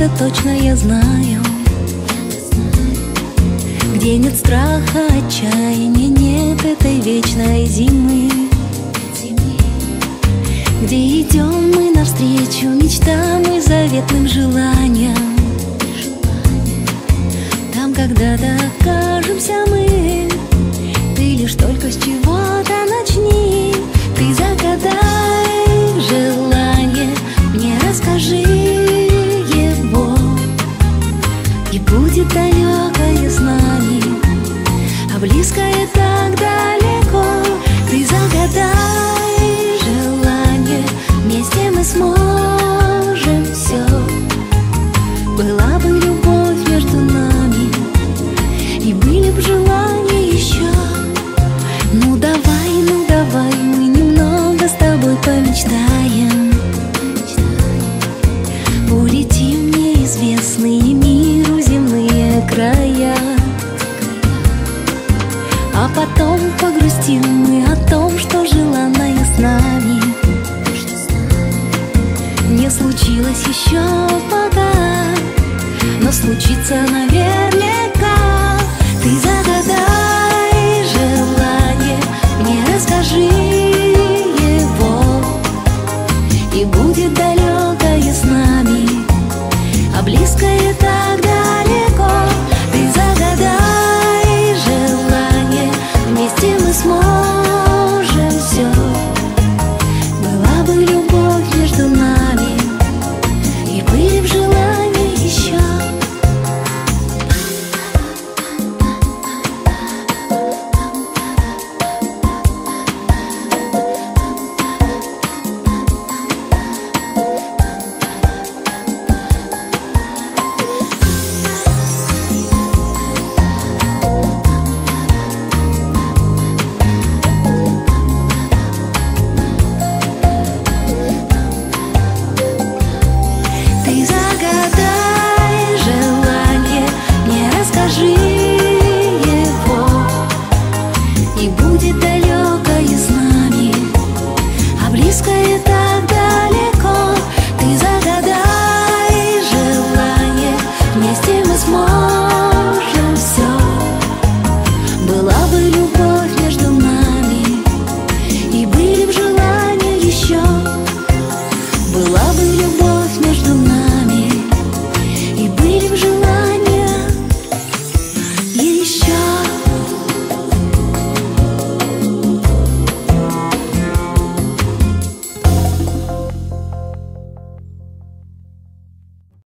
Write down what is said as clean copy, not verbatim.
это точно я знаю, где нет страха, отчаяния, нет этой вечной зимы, где идем мы навстречу мечтам и заветным желаниям. Там когда-то окажемся мы, ты лишь только с чего-то начни. Ты загадай желание, мне расскажи его, и будет далекое с нами, а близкое так далеко. Ты загадай желание, вместе мы сможем все. Была бы любовь между нами, и были б желания еще. Ну давай, мы немного с тобой помечтаем. Улетим в неизвестные миру земные края, а потом погрустим мы о том, что желанное с нами не случилось еще пока, но случится наверняка. Ты загадай желание, мне расскажи его, и будет далекое с нами, а близкое так